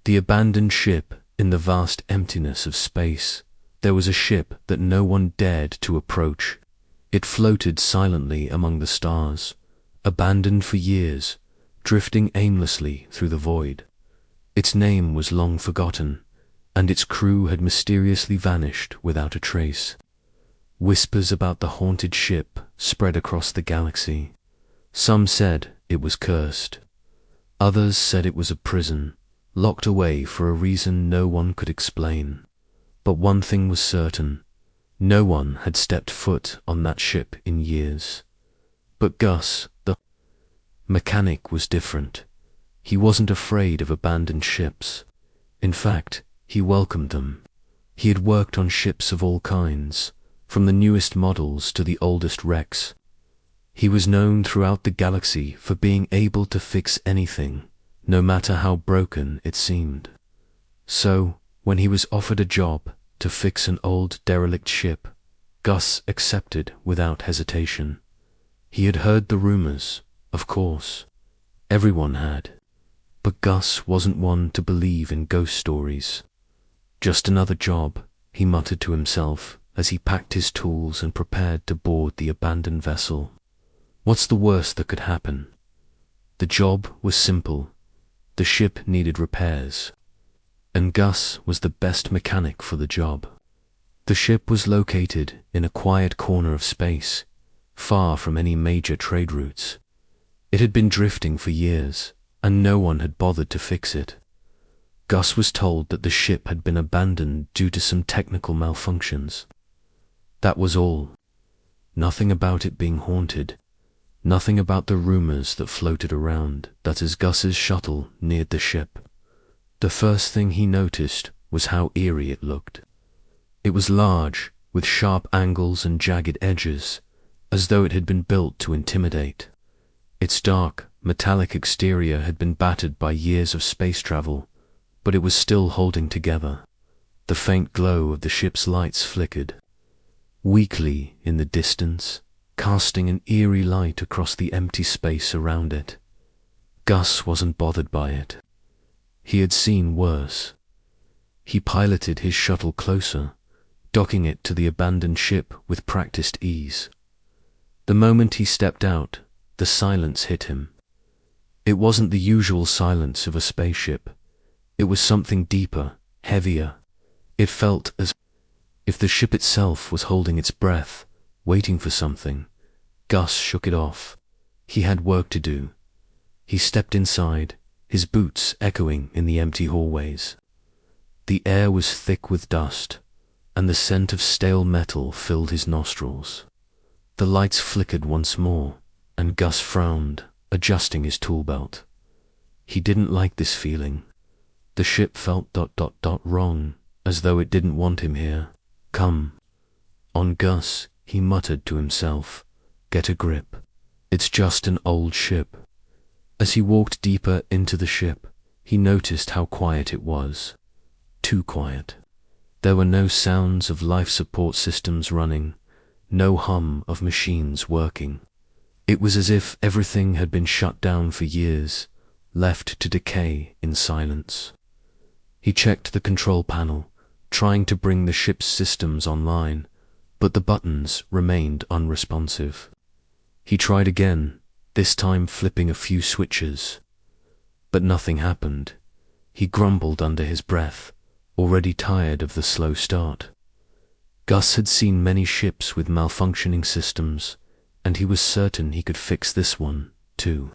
The abandoned ship in the vast emptiness of space. There was a ship that no one dared to approach. It floated silently among the stars, abandoned for years, drifting aimlessly through the void. Its name was long forgotten, and its crew had mysteriously vanished without a trace. Whispers about the haunted ship spread across the galaxy. Some said it was cursed. Others said it was a prison, locked away for a reason no one could explain. But one thing was certain: no one had stepped foot on that ship in years. But Gus, the mechanic, was different. He wasn't afraid of abandoned ships. In fact, he welcomed them. He had worked on ships of all kinds, from the newest models to the oldest wrecks. He was known throughout the galaxy for being able to fix anything, no matter how broken it seemed. So, when he was offered a job to fix an old derelict ship, Gus accepted without hesitation. He had heard the rumors, of course. Everyone had. But Gus wasn't one to believe in ghost stories. Just another job, he muttered to himself as he packed his tools and prepared to board the abandoned vessel. What's the worst that could happen? The job was simple. The ship needed repairs, and Gus was the best mechanic for the job. The ship was located in a quiet corner of space, far from any major trade routes. It had been drifting for years, and no one had bothered to fix it. Gus was told that the ship had been abandoned due to some technical malfunctions. That was all. Nothing about it being haunted. Nothing about the rumors that floated around that as Gus's shuttle neared the ship. The first thing he noticed was how eerie it looked. It was large, with sharp angles and jagged edges, as though it had been built to intimidate. Its dark, metallic exterior had been battered by years of space travel, but it was still holding together. The faint glow of the ship's lights flickered weakly in the distance, casting an eerie light across the empty space around it. Gus wasn't bothered by it. He had seen worse. He piloted his shuttle closer, docking it to the abandoned ship with practiced ease. The moment he stepped out, the silence hit him. It wasn't the usual silence of a spaceship. It was something deeper, heavier. It felt as if the ship itself was holding its breath, waiting for something. Gus shook it off. He had work to do. He stepped inside, his boots echoing in the empty hallways. The air was thick with dust, and the scent of stale metal filled his nostrils. The lights flickered once more, and Gus frowned, adjusting his tool belt. He didn't like this feeling. The ship felt wrong, as though it didn't want him here. Come on, Gus, he muttered to himself. Get a grip. It's just an old ship. As he walked deeper into the ship, he noticed how quiet it was. Too quiet. There were no sounds of life support systems running, no hum of machines working. It was as if everything had been shut down for years, left to decay in silence. He checked the control panel, trying to bring the ship's systems online, but the buttons remained unresponsive. He tried again, this time flipping a few switches. But nothing happened. He grumbled under his breath, already tired of the slow start. Gus had seen many ships with malfunctioning systems, and he was certain he could fix this one, too.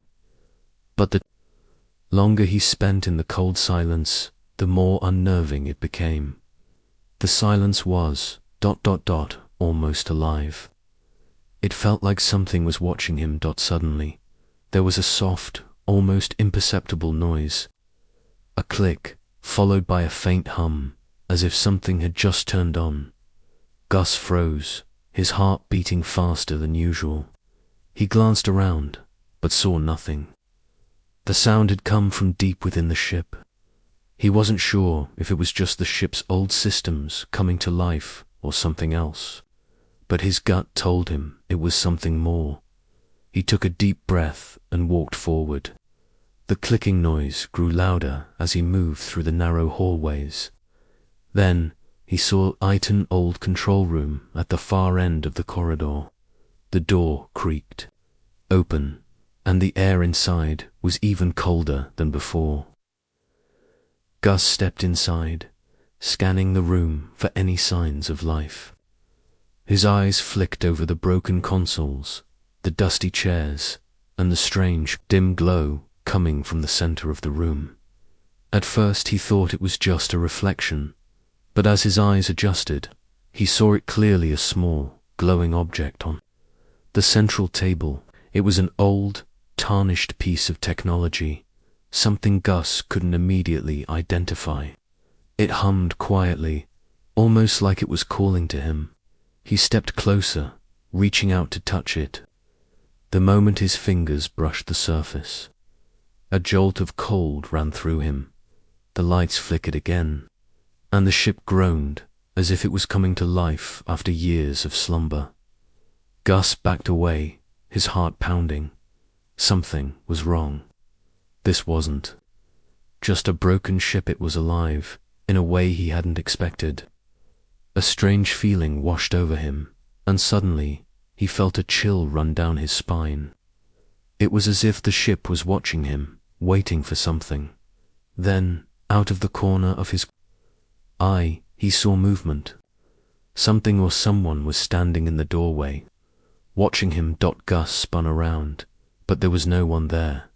But the longer he spent in the cold silence, the more unnerving it became. The silence was, almost alive. It felt like something was watching him. Suddenly, there was a soft, almost imperceptible noise. A click, followed by a faint hum, as if something had just turned on. Gus froze, his heart beating faster than usual. He glanced around, but saw nothing. The sound had come from deep within the ship. He wasn't sure if it was just the ship's old systems coming to life or something else, but his gut told him it was something more. He took a deep breath and walked forward. The clicking noise grew louder as he moved through the narrow hallways. Then he saw an old control room at the far end of the corridor. The door creaked open, and the air inside was even colder than before. Gus stepped inside, scanning the room for any signs of life. His eyes flicked over the broken consoles, the dusty chairs, and the strange, dim glow coming from the center of the room. At first he thought it was just a reflection, but as his eyes adjusted, he saw it clearly, a small, glowing object on the central table. It was an old, tarnished piece of technology, something Gus couldn't immediately identify. It hummed quietly, almost like it was calling to him. He stepped closer, reaching out to touch it. The moment his fingers brushed the surface, a jolt of cold ran through him. The lights flickered again, and the ship groaned as if it was coming to life after years of slumber. Gus backed away, his heart pounding. Something was wrong. This wasn't just a broken ship, it was alive, in a way he hadn't expected. A strange feeling washed over him, and suddenly he felt a chill run down his spine. It was as if the ship was watching him, waiting for something. Then, out of the corner of his eye, he saw movement. Something or someone was standing in the doorway, watching him. Gus spun around, but there was no one there.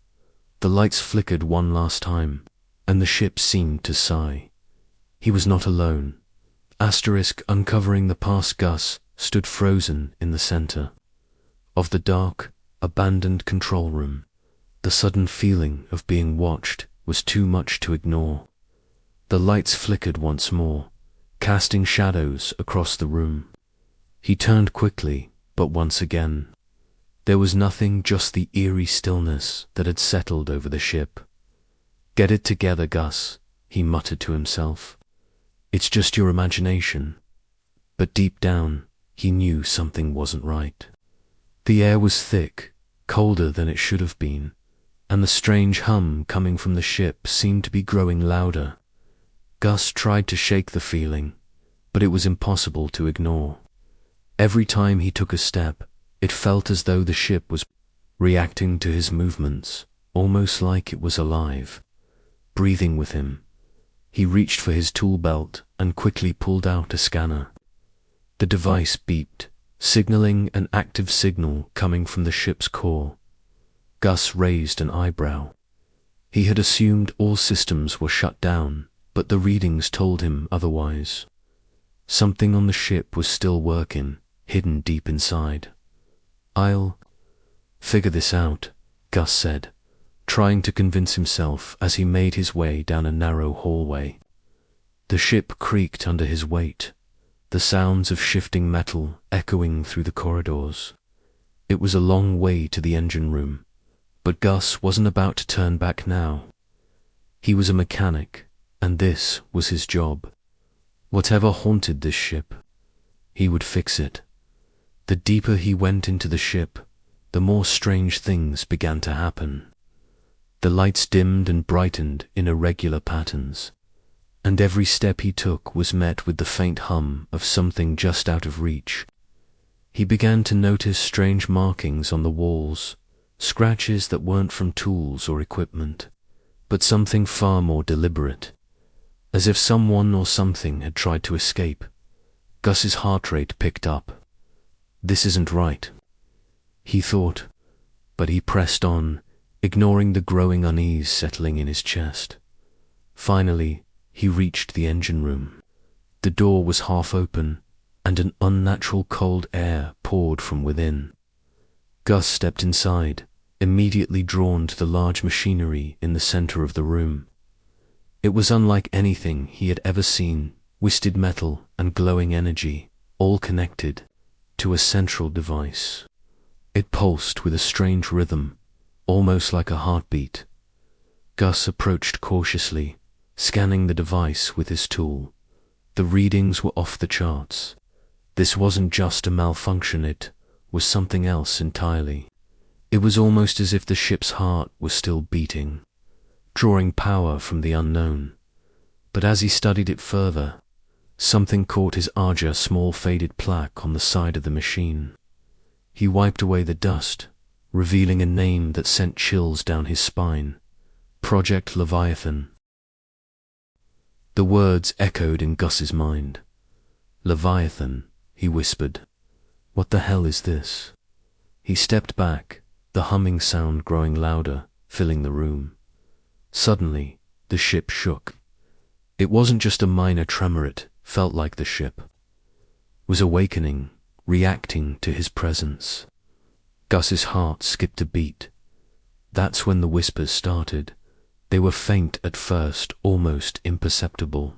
The lights flickered one last time, and the ship seemed to sigh. He was not alone. Uncovering the past, Gus stood frozen in the center of the dark, abandoned control room. The sudden feeling of being watched was too much to ignore. The lights flickered once more, casting shadows across the room. He turned quickly, but once again, there was nothing, just the eerie stillness that had settled over the ship. "Get it together, Gus," he muttered to himself. "It's just your imagination." But deep down, he knew something wasn't right. The air was thick, colder than it should have been, and the strange hum coming from the ship seemed to be growing louder. Gus tried to shake the feeling, but it was impossible to ignore. Every time he took a step, it felt as though the ship was reacting to his movements, almost like it was alive, breathing with him. He reached for his tool belt and quickly pulled out a scanner. The device beeped, signaling an active signal coming from the ship's core. Gus raised an eyebrow. He had assumed all systems were shut down, but the readings told him otherwise. Something on the ship was still working, hidden deep inside. "I'll figure this out," Gus said, trying to convince himself as he made his way down a narrow hallway. The ship creaked under his weight, the sounds of shifting metal echoing through the corridors. It was a long way to the engine room, but Gus wasn't about to turn back now. He was a mechanic, and this was his job. Whatever haunted this ship, he would fix it. The deeper he went into the ship, the more strange things began to happen. The lights dimmed and brightened in irregular patterns, and every step he took was met with the faint hum of something just out of reach. He began to notice strange markings on the walls, scratches that weren't from tools or equipment, but something far more deliberate, as if someone or something had tried to escape. Gus's heart rate picked up. "This isn't right," he thought, but he pressed on, ignoring the growing unease settling in his chest. Finally, he reached the engine room. The door was half open, and an unnatural cold air poured from within. Gus stepped inside, immediately drawn to the large machinery in the center of the room. It was unlike anything he had ever seen, twisted metal and glowing energy, all connected to a central device. It pulsed with a strange rhythm, almost like a heartbeat. Gus approached cautiously, scanning the device with his tool. The readings were off the charts. This wasn't just a malfunction, it was something else entirely. It was almost as if the ship's heart was still beating. drawing power from the unknown. But as he studied it further, something caught his eye, a small faded plaque on the side of the machine. He wiped away the dust, revealing a name that sent chills down his spine: Project Leviathan. The words echoed in Gus's mind. Leviathan, he whispered. What the hell is this? He stepped back, the humming sound growing louder, filling the room. Suddenly, the ship shook. It wasn't just a minor tremor, it felt like the ship was awakening, reacting to his presence. Gus's heart skipped a beat. That's when the whispers started. They were faint at first, almost imperceptible.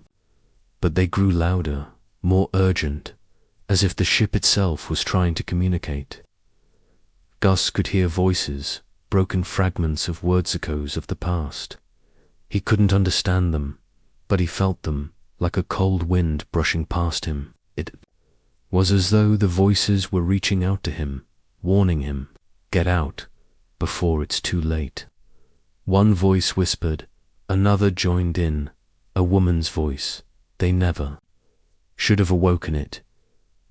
But they grew louder, more urgent, as if the ship itself was trying to communicate. Gus could hear voices, broken fragments of words, echoes of the past. He couldn't understand them, but he felt them, like a cold wind brushing past him. It was as though the voices were reaching out to him, warning him, get out, before it's too late. One voice whispered, another joined in, a woman's voice. They never should have awoken it.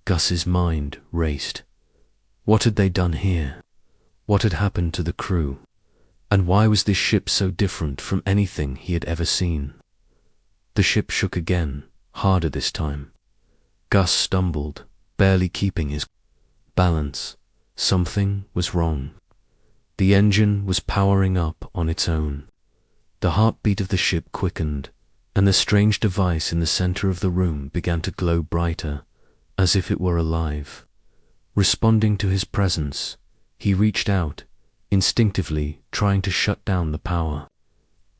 Gus's mind raced. What had they done here? What had happened to the crew? And why was this ship so different from anything he had ever seen? The ship shook again, harder this time. Gus stumbled, barely keeping his balance. Something was wrong. The engine was powering up on its own. The heartbeat of the ship quickened, and the strange device in the center of the room began to glow brighter, as if it were alive. Responding to his presence, he reached out, instinctively trying to shut down the power.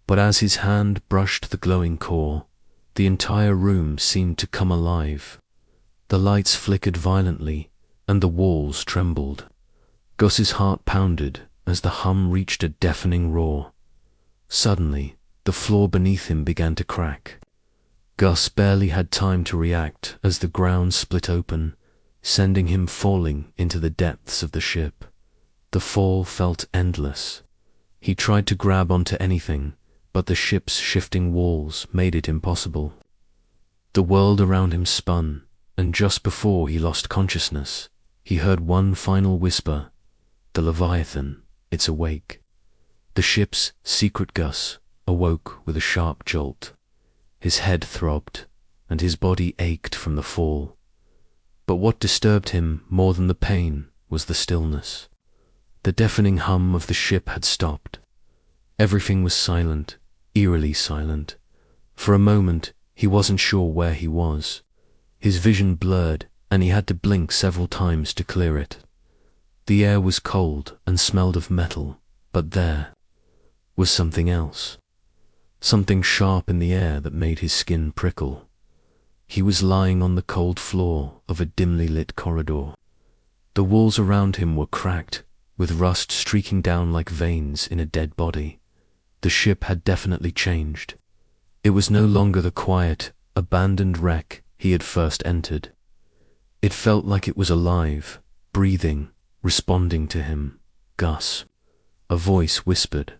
But as his hand brushed the glowing core, the entire room seemed to come alive. The lights flickered violently, and the walls trembled. Gus's heart pounded as the hum reached a deafening roar. Suddenly, the floor beneath him began to crack. Gus barely had time to react as the ground split open, sending him falling into the depths of the ship. The fall felt endless. He tried to grab onto anything, but the ship's shifting walls made it impossible. The world around him spun, and just before he lost consciousness, he heard one final whisper, the Leviathan, it's awake. The ship's secret Gus awoke with a sharp jolt. His head throbbed, and his body ached from the fall. But what disturbed him more than the pain was the stillness. The deafening hum of the ship had stopped. Everything was silent, eerily silent. For a moment, he wasn't sure where he was. His vision blurred, and he had to blink several times to clear it. The air was cold and smelled of metal, but there was something else. Something sharp in the air that made his skin prickle. He was lying on the cold floor of a dimly lit corridor. The walls around him were cracked, with rust streaking down like veins in a dead body. The ship had definitely changed. It was no longer the quiet, abandoned wreck he had first entered. It felt like it was alive, breathing, responding to him. Gus. A voice whispered.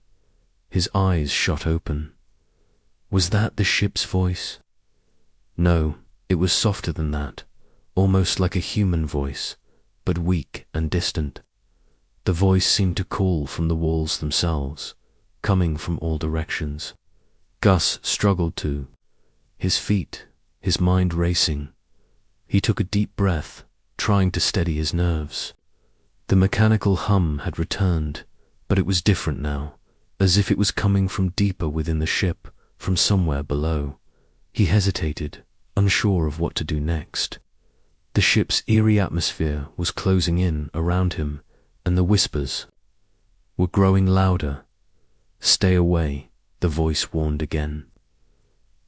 His eyes shot open. Was that the ship's voice? No, it was softer than that, almost like a human voice, but weak and distant. The voice seemed to call from the walls themselves, coming from all directions. Gus struggled to his feet, his mind racing. He took a deep breath, trying to steady his nerves. The mechanical hum had returned, but it was different now, as if it was coming from deeper within the ship, from somewhere below. He hesitated, unsure of what to do next. The ship's eerie atmosphere was closing in around him, and the whispers were growing louder. Stay away, the voice warned again.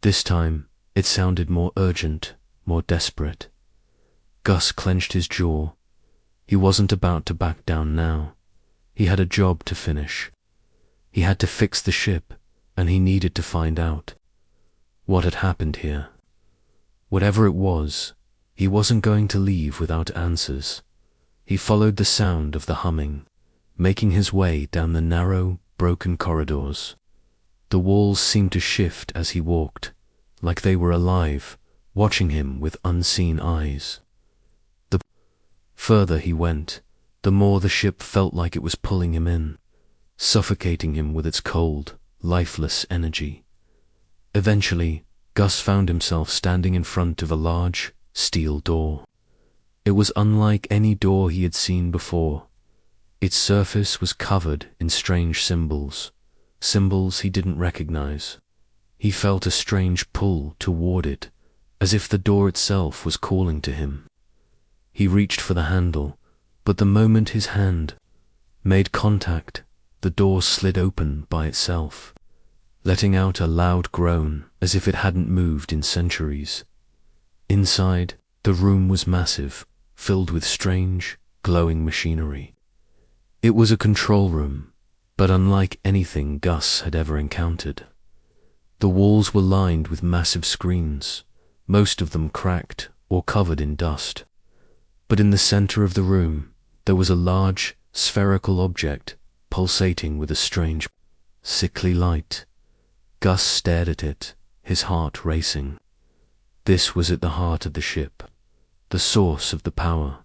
This time, it sounded more urgent, more desperate. Gus clenched his jaw. He wasn't about to back down now. He had a job to finish. He had to fix the ship, and he needed to find out what had happened here. Whatever it was, he wasn't going to leave without answers. He followed the sound of the humming, making his way down the narrow, broken corridors. The walls seemed to shift as he walked, like they were alive, watching him with unseen eyes. The further he went, the more the ship felt like it was pulling him in, suffocating him with its cold, lifeless energy. Eventually, Gus found himself standing in front of a large, steel door. It was unlike any door he had seen before. Its surface was covered in strange symbols he didn't recognize. He felt a strange pull toward it, as if the door itself was calling to him. He reached for the handle, but the moment his hand made contact, the door slid open by itself, letting out a loud groan as if it hadn't moved in centuries. Inside, the room was massive, filled with strange, glowing machinery. It was a control room, but unlike anything Gus had ever encountered. The walls were lined with massive screens, most of them cracked or covered in dust. But in the center of the room, there was a large, spherical object pulsating with a strange, sickly light. Gus stared at it, his heart racing. This was at the heart of the ship, the source of the power.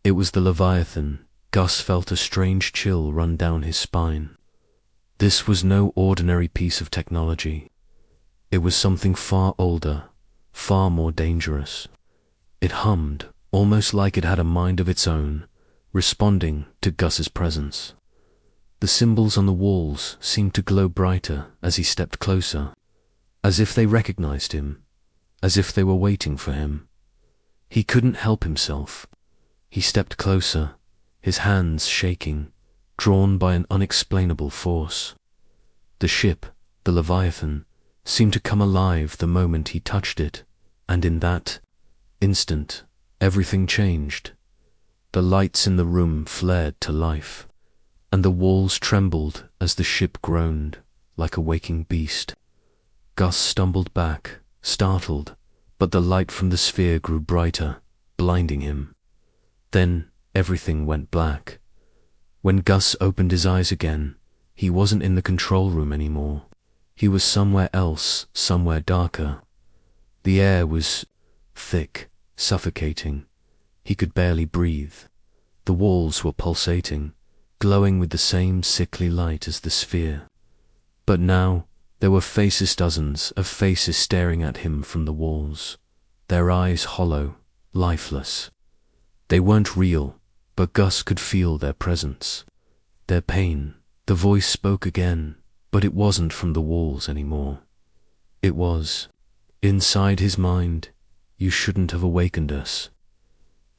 It was the Leviathan. Gus felt a strange chill run down his spine. This was no ordinary piece of technology. It was something far older, far more dangerous. It hummed, almost like it had a mind of its own, responding to Gus's presence. The symbols on the walls seemed to glow brighter as he stepped closer, as if they recognized him, as if they were waiting for him. He couldn't help himself. He stepped closer, his hands shaking, drawn by an unexplainable force. The ship, the Leviathan, seemed to come alive the moment he touched it, and in that instant, everything changed. The lights in the room flared to life, and the walls trembled as the ship groaned, like a waking beast. Gus stumbled back, startled, but the light from the sphere grew brighter, blinding him. Then everything went black. When Gus opened his eyes again, he wasn't in the control room anymore. He was somewhere else, somewhere darker. The air was thick, suffocating. He could barely breathe. The walls were pulsating, glowing with the same sickly light as the sphere. But now, there were dozens of faces staring at him from the walls, their eyes hollow, lifeless. They weren't real, but Gus could feel their presence, their pain. The voice spoke again, but it wasn't from the walls anymore. It was, inside his mind, "You shouldn't have awakened us."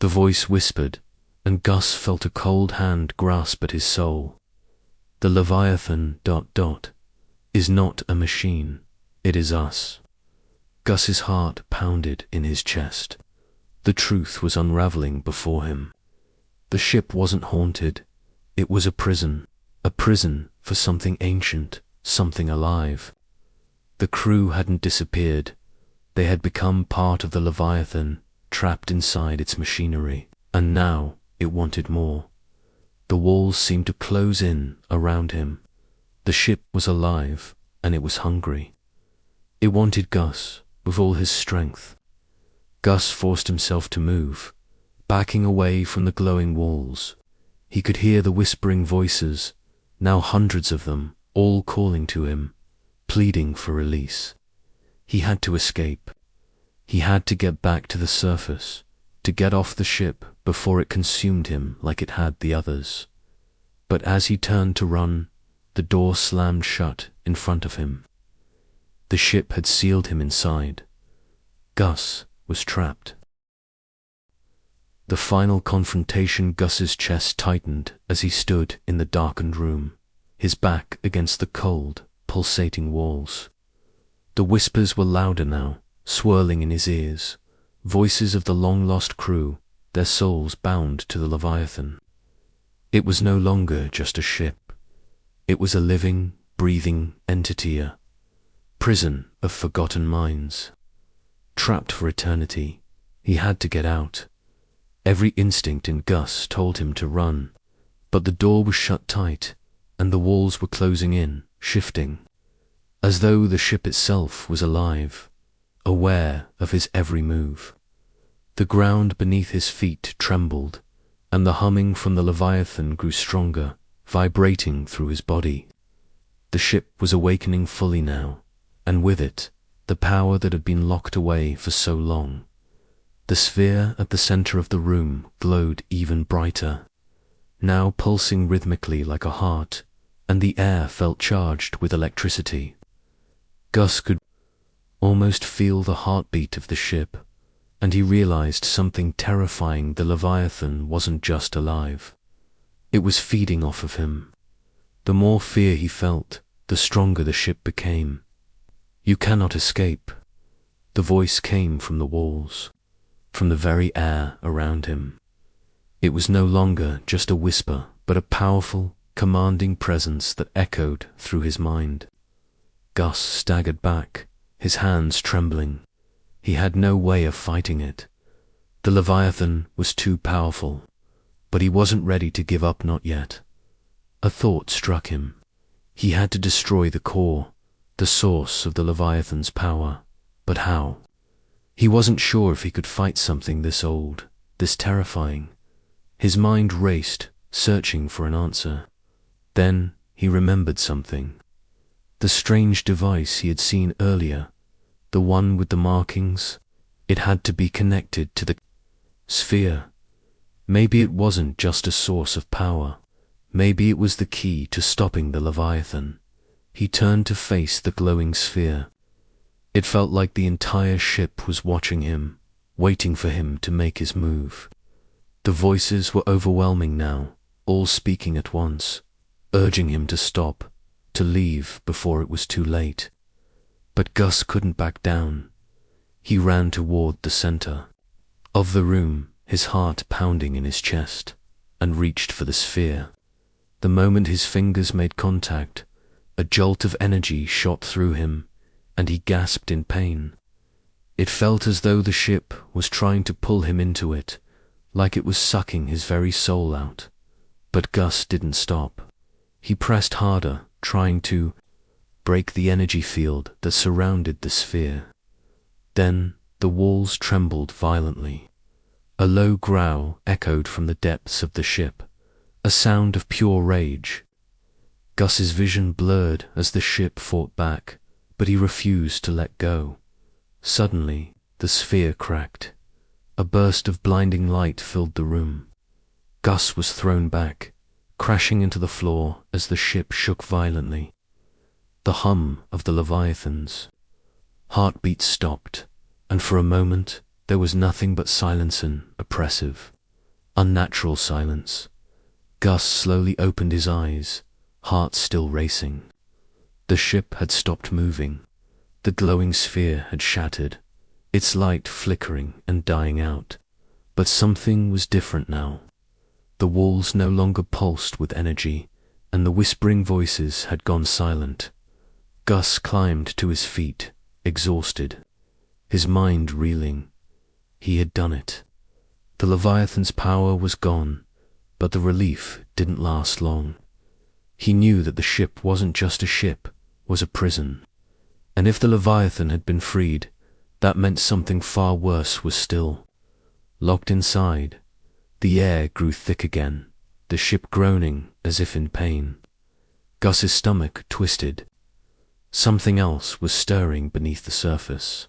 The voice whispered, and Gus felt a cold hand grasp at his soul. The Leviathan ... is not a machine, it is us. Gus's heart pounded in his chest. The truth was unraveling before him. The ship wasn't haunted. It was a prison for something ancient, something alive. The crew hadn't disappeared. They had become part of the Leviathan, trapped inside its machinery, and now it wanted more. The walls seemed to close in around him. The ship was alive, and it was hungry. It wanted Gus with all his strength. Gus forced himself to move, backing away from the glowing walls. He could hear the whispering voices, now hundreds of them, all calling to him, pleading for release. He had to escape. He had to get back to the surface, to get off the ship before it consumed him like it had the others. But as he turned to run, the door slammed shut in front of him. The ship had sealed him inside. Gus was trapped. The final confrontation. Gus's chest tightened as he stood in the darkened room, his back against the cold, pulsating walls. The whispers were louder now, swirling in his ears, voices of the long-lost crew, their souls bound to the Leviathan. It was no longer just a ship. It was a living, breathing entity, a prison of forgotten minds. Trapped for eternity, he had to get out. Every instinct in Gus told him to run, but the door was shut tight, and the walls were closing in, shifting. as though the ship itself was alive, aware of his every move. The ground beneath his feet trembled, and the humming from the Leviathan grew stronger, vibrating through his body. The ship was awakening fully now, and with it, the power that had been locked away for so long. The sphere at the center of the room glowed even brighter, now pulsing rhythmically like a heart, and the air felt charged with electricity. Gus could almost feel the heartbeat of the ship, and he realized something terrifying. The Leviathan wasn't just alive. It was feeding off of him. The more fear he felt, the stronger the ship became. "You cannot escape." The voice came from the walls, from the very air around him. It was no longer just a whisper, but a powerful, commanding presence that echoed through his mind. Gus staggered back, his hands trembling. He had no way of fighting it. The Leviathan was too powerful, but he wasn't ready to give up, not yet. A thought struck him. He had to destroy the core, the source of the Leviathan's power. But how? He wasn't sure if he could fight something this old, this terrifying. His mind raced, searching for an answer. Then he remembered something. The strange device he had seen earlier, the one with the markings, it had to be connected to the sphere. Maybe it wasn't just a source of power. Maybe it was the key to stopping the Leviathan. He turned to face the glowing sphere. It felt like the entire ship was watching him, waiting for him to make his move. The voices were overwhelming now, all speaking at once, urging him to stop, to leave before it was too late. But Gus couldn't back down. He ran toward the center of the room, his heart pounding in his chest, and reached for the sphere. The moment his fingers made contact, a jolt of energy shot through him, and he gasped in pain. It felt as though the ship was trying to pull him into it, like it was sucking his very soul out. But Gus didn't stop. He pressed harder, trying to break the energy field that surrounded the sphere. Then the walls trembled violently. A low growl echoed from the depths of the ship, a sound of pure rage. Gus's vision blurred as the ship fought back, but he refused to let go. Suddenly, the sphere cracked. A burst of blinding light filled the room. Gus was thrown back, crashing into the floor as the ship shook violently. The hum of the Leviathans. Heartbeats stopped, and for a moment there was nothing but silence and oppressive, unnatural silence. Gus slowly opened his eyes, heart still racing. The ship had stopped moving. The glowing sphere had shattered, its light flickering and dying out. But something was different now. The walls no longer pulsed with energy, and the whispering voices had gone silent. Gus climbed to his feet, exhausted, his mind reeling. He had done it. The Leviathan's power was gone, but the relief didn't last long. He knew that the ship wasn't just a ship, was a prison. And if the Leviathan had been freed, that meant something far worse was still. Locked inside, the air grew thick again, the ship groaning as if in pain. Gus's stomach twisted. Something else was stirring beneath the surface.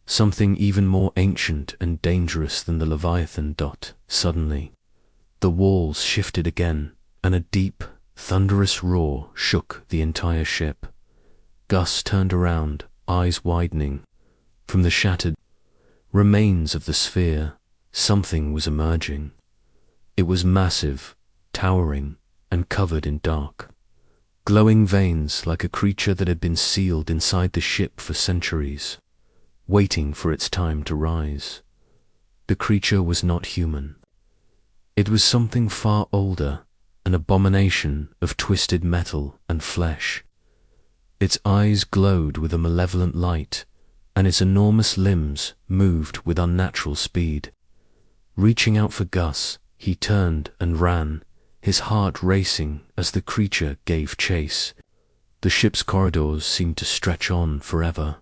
Something even more ancient and dangerous than the Leviathan. Suddenly, the walls shifted again, and a deep, thunderous roar shook the entire ship. Gus turned around, eyes widening. From the shattered remains of the sphere, something was emerging. It was massive, towering, and covered in dark, glowing veins, like a creature that had been sealed inside the ship for centuries, waiting for its time to rise. The creature was not human. It was something far older, an abomination of twisted metal and flesh. Its eyes glowed with a malevolent light, and its enormous limbs moved with unnatural speed. Reaching out for Gus, he turned and ran, his heart racing as the creature gave chase. The ship's corridors seemed to stretch on forever,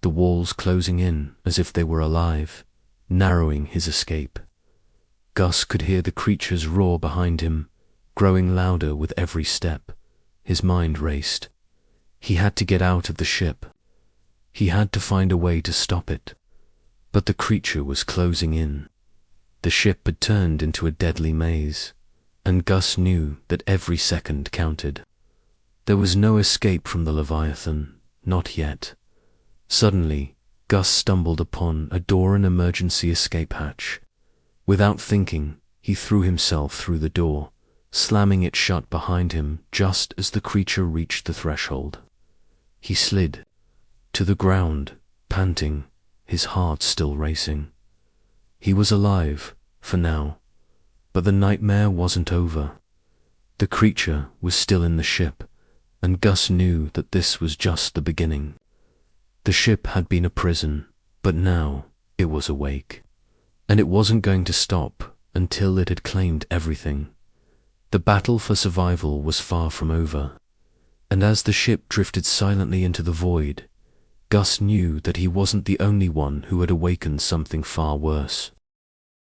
the walls closing in as if they were alive, narrowing his escape. Gus could hear the creatures roar behind him, growing louder with every step. His mind raced. He had to get out of the ship. He had to find a way to stop it. But the creature was closing in. The ship had turned into a deadly maze, and Gus knew that every second counted. There was no escape from the Leviathan, not yet. Suddenly, Gus stumbled upon a door and emergency escape hatch. Without thinking, he threw himself through the door, slamming it shut behind him just as the creature reached the threshold. He slid to the ground, panting, his heart still racing. He was alive, for now, but the nightmare wasn't over. The creature was still in the ship, and Gus knew that this was just the beginning. The ship had been a prison, but now it was awake. And it wasn't going to stop until it had claimed everything. The battle for survival was far from over, and as the ship drifted silently into the void, Gus knew that he wasn't the only one who had awakened something far worse.